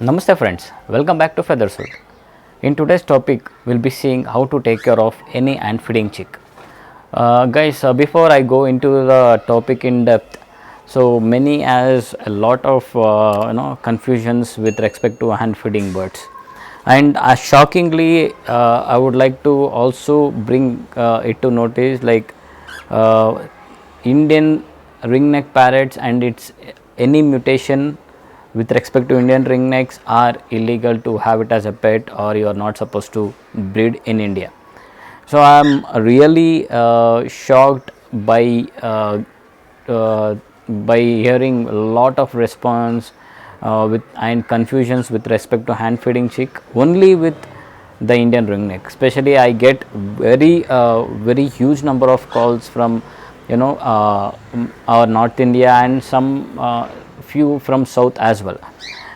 Namaste friends, welcome back to Feathersuit. In today's topic, we'll be seeing how to take care of any hand feeding chick. Guys, before I go into the topic in depth, so many has a lot of confusions with respect to hand feeding birds, and shockingly, I would like to also bring it to notice like uh, Indian ringneck parrots and its any mutation with respect to Indian ringnecks are illegal to have it as a pet, or you are not supposed to breed in India. So I am really shocked uh, by hearing a lot of response with and confusions with respect to hand feeding chick only with the Indian ringneck. Especially, I get very huge number of calls from our North India and some few from South as well.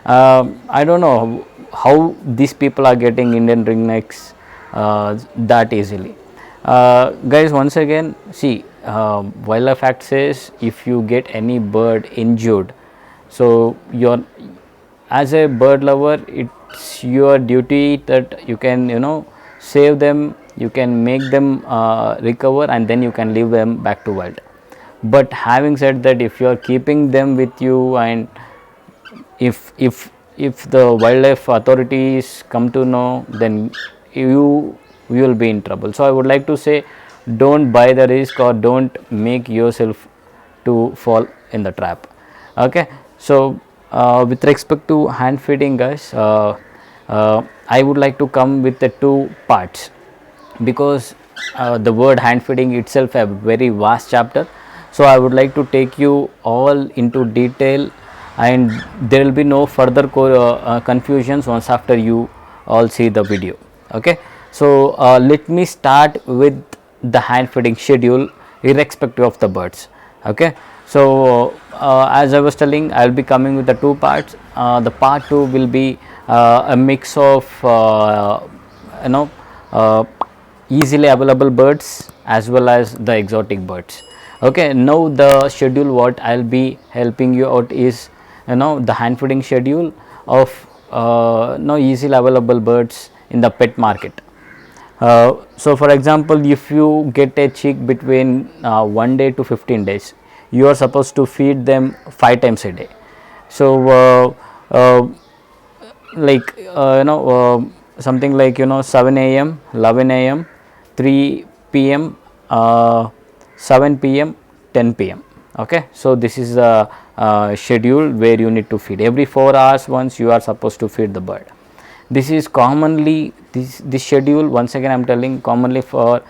I don't know how these people are getting Indian ringnecks that easily. Guys, once again, see, Wildlife Act says if you get any bird injured, so your as a bird lover, it's your duty that you can save them, you can make them recover, and then you can leave them back to wild. But having said that, if you are keeping them with you, and if the wildlife authorities come to know, then you will be in trouble. So I would like to say, don't buy the risk or don't make yourself to fall in the trap. Okay, so with respect to hand feeding, guys, I would like to come with the two parts, because the word hand feeding itself a very vast chapter. So I would like to take you all into detail, and there will be no further confusions once after you all see the video. Okay, so let me start with the hand feeding schedule irrespective of the birds. Okay, so as I was telling, I will be coming with the two parts. The part 2 will be a mix of you know uh, easily available birds as well as the exotic birds. Okay, now the schedule what I'll be helping you out is the hand feeding schedule of easily available birds in the pet market. So for example, if you get a chick between 1 day to 15 days, you are supposed to feed them 5 times a day. So like something like 7 a.m, 11 a.m, 3 p.m, 7 p.m, 10 p.m. Okay, so this is the schedule where you need to feed every 4 hours once. You are supposed to feed the bird. This is commonly this schedule, once again I am telling, commonly for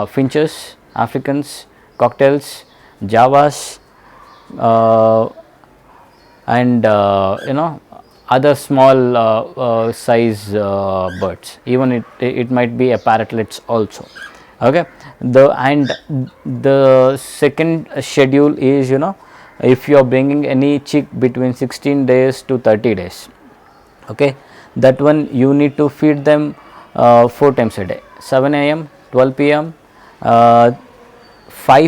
finches, Africans, cocktails, javas, and other small size birds. Even it might be a parrotlets also. Okay, the second schedule is if you are bringing any chick between 16 days to 30 days. Okay, that one you need to feed them 4 times a day: 7 a.m, 12 p.m, 5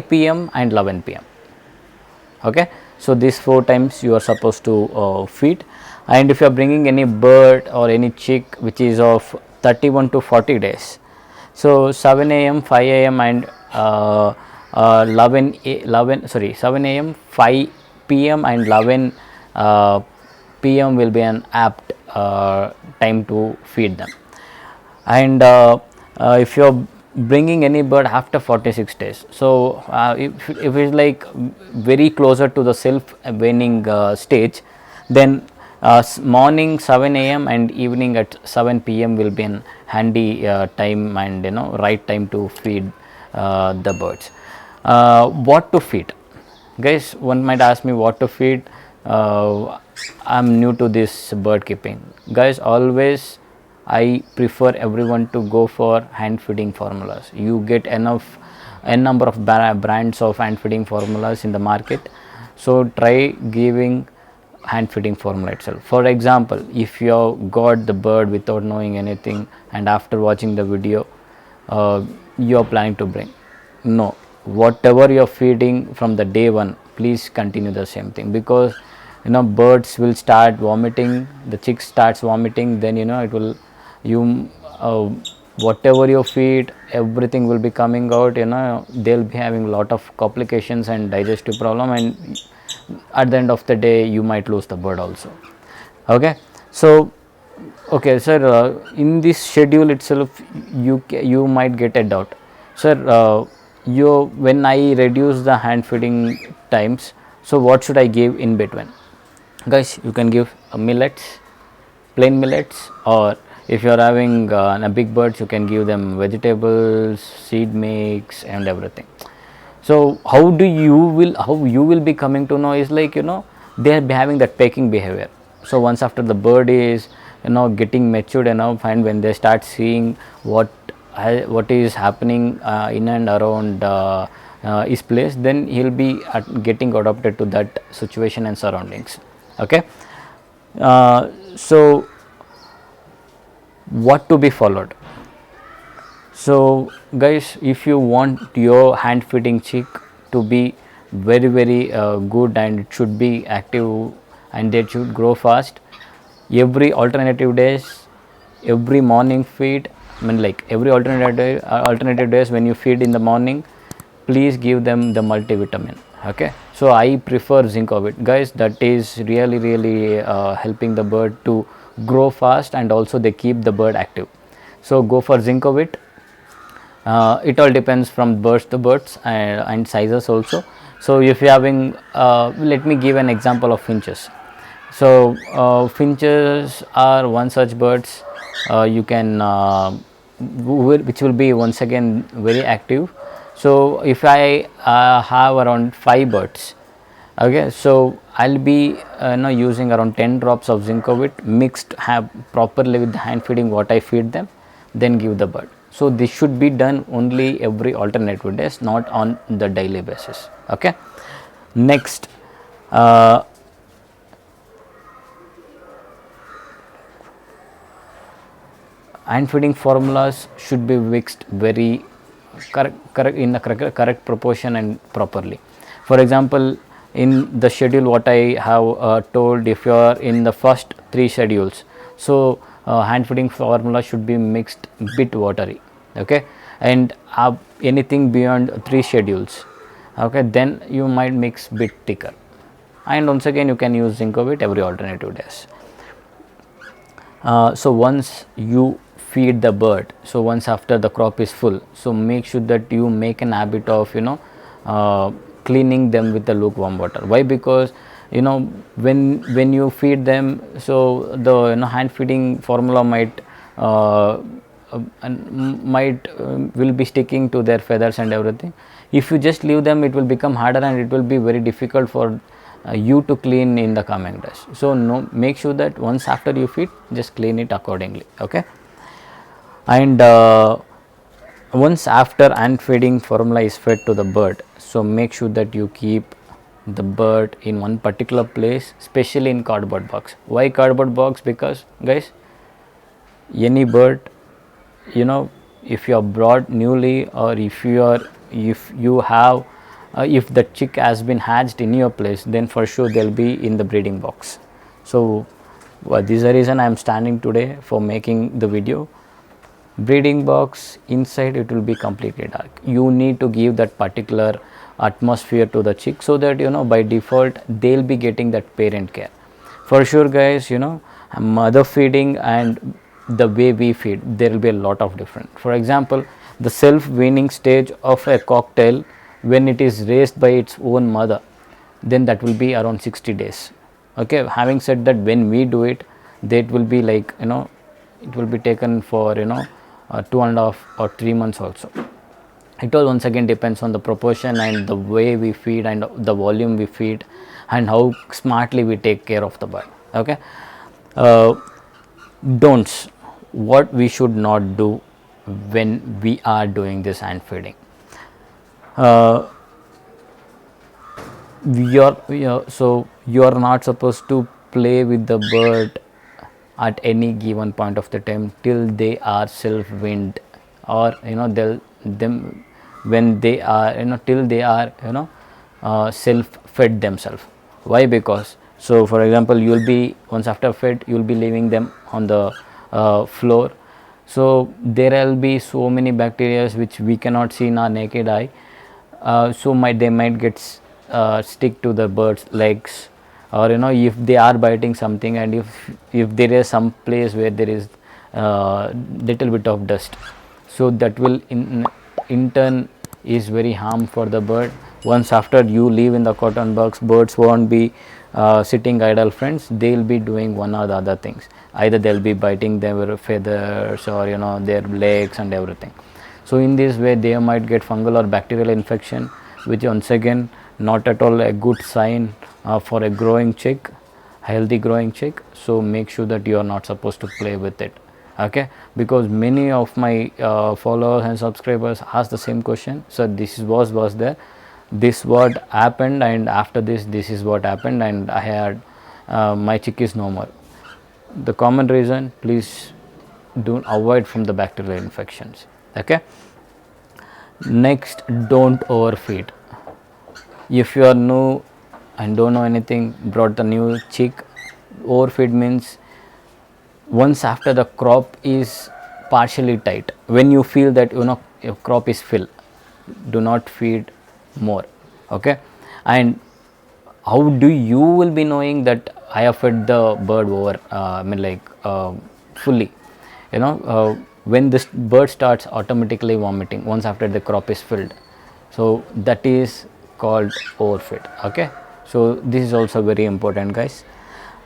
p.m, and 11 p.m. Okay, so these 4 times you are supposed to feed. And if you are bringing any bird or any chick which is of 31 to 40 days, so 7 a.m, 5 a.m, and 7 a.m, 5 p.m, and 11 p.m will be an apt time to feed them. And if you are bringing any bird after 46 days, so if it is like very closer to the self weaning stage, then morning 7 a.m and evening at 7 p.m will be an handy time, and right time to feed the birds. What to feed, guys? One might ask me what to feed. I'm new to this bird keeping, guys. Always I prefer everyone to go for hand feeding formulas. You get n number of brands of hand feeding formulas in the market, so try giving hand feeding formula itself. For example, if you have got the bird without knowing anything, and after watching the video you are planning to bring, no, whatever you are feeding from the day one, please continue the same thing, because birds will start vomiting, the chick starts vomiting, then it will, you whatever you feed, everything will be coming out, they'll be having a lot of complications and digestive problem, and at the end of the day you might lose the bird also. Okay, so okay sir, in this schedule itself you might get a doubt, sir, you when I reduce the hand feeding times, so what should I give in between? Guys, you can give millets, plain millets, or if you are having a big birds, you can give them vegetables, seed mix and everything. So how you will be coming to know is like, they are having that pecking behavior. So once after the bird is getting matured enough, and when they start seeing what is happening in and around his place, then he'll be getting adapted to that situation and surroundings. Okay, so what to be followed? So guys, if you want your hand feeding chick to be very good, and it should be active and they should grow fast, every alternative days, every morning feed, I mean like every alternative days when you feed in the morning, please give them the multivitamin. Okay, so I prefer Zincovit, guys. That is really helping the bird to grow fast, and also they keep the bird active. So go for Zincovit. It all depends from birds to birds, and sizes also. So if you having, let me give an example of finches. So finches are one such birds, you can which will be once again very active. So if I have around 5 birds, okay, so I'll be using around 10 drops of Zincovit mixed have properly with the hand feeding what I feed them, then give the bird. So this should be done only every alternative days, not on the daily basis. Okay, next, hand feeding formulas should be mixed very correct in the correct proportion and properly. For example, in the schedule what I have told, if you are in the first 3 schedules, so hand feeding formula should be mixed bit watery. Okay, and anything beyond 3 schedules, okay, then you might mix bit thicker, and once again you can use Zincovit every alternative days. So once you feed the bird, so once after the crop is full, so make sure that you make an habit of cleaning them with the lukewarm water. Why? Because when you feed them, so the hand feeding formula might will be sticking to their feathers and everything. If you just leave them, it will become harder, and it will be very difficult for you to clean in the coming days. So make sure that once after you feed, just clean it accordingly. Okay, and once after hand feeding formula is fed to the bird, so make sure that you keep the bird in one particular place, especially in cardboard box. Why cardboard box? Because guys, any bird, if you are brought newly, or if you have if the chick has been hatched in your place, then for sure they'll be in the breeding box. So this is the reason I am standing today for making the video. Breeding box, inside it will be completely dark. You need to give that particular atmosphere to the chick, so that by default they'll be getting that parent care. For sure guys, mother feeding and the way we feed, there will be a lot of different. For example, the self weaning stage of a cocktail, when it is raised by its own mother, then that will be around 60 days. Okay, having said that, when we do it, that will be like it will be taken for 2.5 or 3 months also. It all once again depends on the proportion and the way we feed and the volume we feed and how smartly we take care of the bird. Okay, don'ts, what we should not do when we are doing this hand feeding. So you are not supposed to play with the bird at any given point of the time till they are self weaned, or when they are till they are self fed themselves. Why? Because So for example, you will be, once after fed, you will be leaving them on the floor. So there will be so many bacteria which we cannot see in our naked eye. So they might get stick to the bird's legs, or if they are biting something, and if there is some place where there is little bit of dust, so that will in turn is very harm for the bird. Once after you leave in the cotton box, birds won't be sitting idle, friends. They will be doing one or the other things. Either they'll be biting their feathers, or their legs and everything. So in this way they might get fungal or bacterial infection, which once again not at all a good sign for a growing chick, healthy growing chick. So make sure that you are not supposed to play with it. Okay, because many of my followers and subscribers ask the same question. So this was there, this what happened, and after this is what happened, and I had my chick is no more. The common reason, please do avoid from the bacterial infections. Okay, next, don't overfeed. If you are new and don't know anything, brought the new chick, overfeed means once after the crop is partially tight, when you feel that your crop is full, do not feed more. Okay, and how do you will be knowing that I have fed the bird over fully? When this bird starts automatically vomiting once after the crop is filled, so that is called overfeed. Okay, so this is also very important, guys.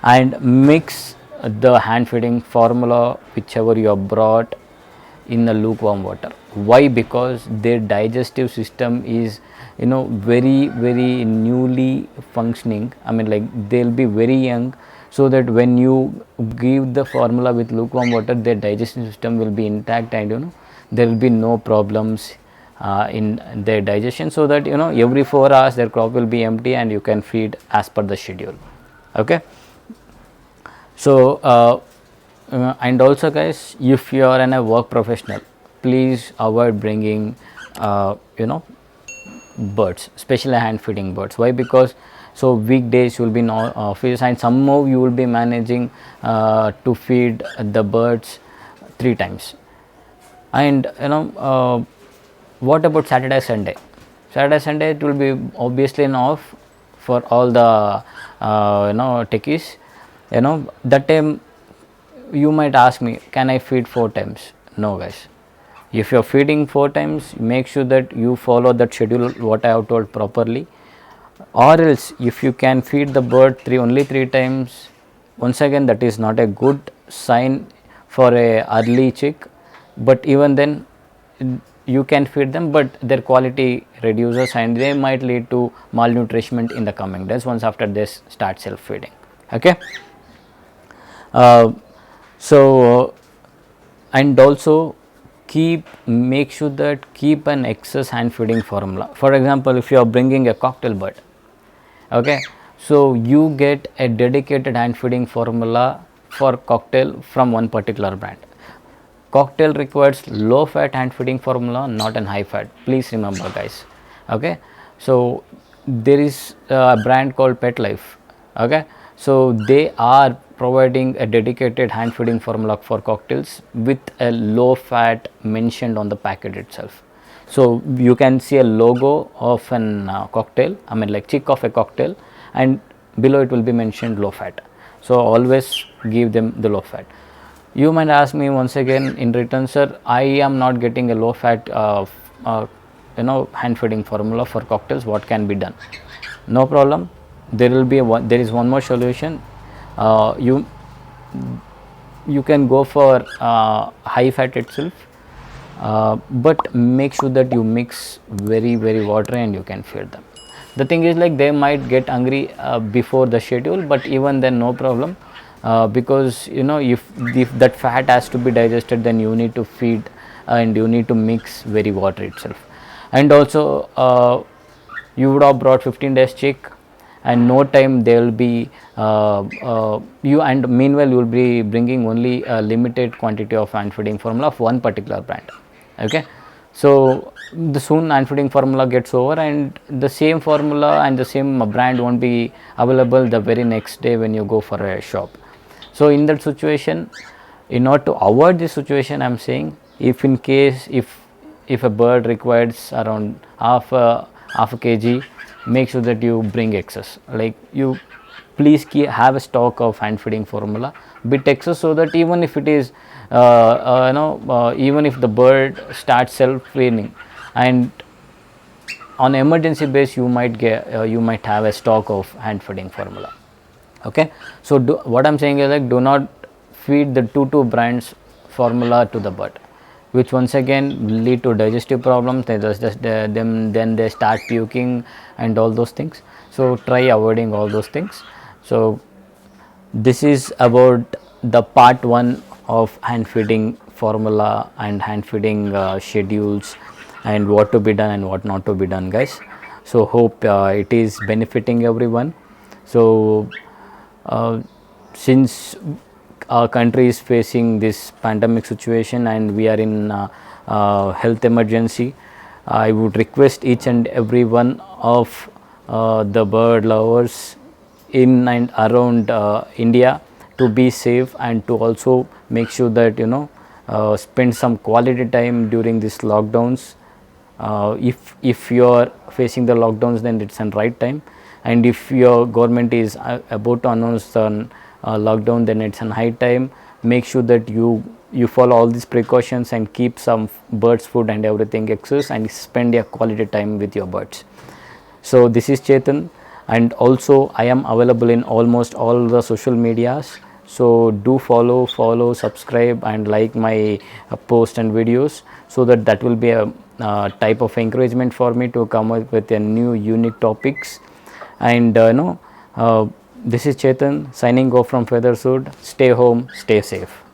And mix the hand feeding formula whichever you have brought in the lukewarm water. Why? Because their digestive system is very newly functioning. They'll be very young, so that when you give the formula with lukewarm water, their digestive system will be intact, and there will be no problems in their digestion, so that every 4 hours their crop will be empty and you can feed as per the schedule. Okay, so and also, guys, if you are a work professional, please avoid bringing birds, especially hand feeding birds. Why? Because so weekdays you will be in office, and somehow you will be managing to feed the birds 3 times. And what about Saturday, Sunday? Saturday, Sunday it will be obviously an off for all the techies. That time you might ask me, can I feed 4 times? No, guys. If you are feeding 4 times, make sure that you follow that schedule what I have told properly. Or else, if you can feed the bird only 3 times, once again that is not a good sign for a early chick. But even then, you can feed them, but their quality reduces, and they might lead to malnutrition in the coming days once after they start self feeding. Okay. And also make sure that keep an excess hand feeding formula. For example, if you are bringing a cocktail bird, okay, so you get a dedicated hand feeding formula for cocktail from one particular brand. Cocktail requires low fat hand feeding formula, not an high fat. Please remember, guys. Okay, so there is a brand called Pet Life. Okay, so they are providing a dedicated hand feeding formula for cocktails with a low fat mentioned on the packet itself. So you can see a logo of an cocktail, chick of a cocktail, and below it will be mentioned low fat. So always give them the low fat. You might ask me once again in return, sir, I am not getting a low fat hand feeding formula for cocktails. What can be done? No problem. There is one more solution. You can go for high fat itself, but make sure that you mix very watery and you can feed them. The thing is, they might get hungry before the schedule, but even then no problem, because if that fat has to be digested, then you need to feed and you need to mix very watery itself. And also you would have brought 15 days chick, and no time they will be meanwhile you will be bringing only a limited quantity of hand feeding formula of one particular brand. Okay, So the soon hand feeding formula gets over, and the same formula and the same brand won't be available the very next day when you go for a shop. So in that situation, in order to avoid this situation, I'm saying, if in case if a bird requires around half a kg, make sure that you bring excess. Like, you please have a stock of hand feeding formula bit excess, so that even if it is even if the bird starts self feeding, and on emergency base, you might get you might have a stock of hand feeding formula. Okay, so what I'm saying is, like, do not feed the two brands formula to the bird, which once again will lead to digestive problems. They just then they start puking and all those things. So try avoiding all those things. So this is about the part 1 of hand feeding formula and hand feeding schedules, and what to be done and what not to be done, guys. So hope it is benefiting everyone. So since our country is facing this pandemic situation and we are in health emergency, I would request each and every one of the bird lovers in and around India to be safe, and to also make sure that spend some quality time during these lockdowns. If you are facing the lockdowns, then it's a right time, and if your government is about to announce an lockdown, then it's a high time. Make sure that you follow all these precautions and keep some birds food and everything excess, and spend your quality time with your birds. So this is Chetan, and also I am available in almost all the social medias. So do follow, subscribe, and like my post and videos, so that will be a type of encouragement for me to come up with a new unique topics. And this is Chetan signing off from Featherswood. Stay home, stay safe.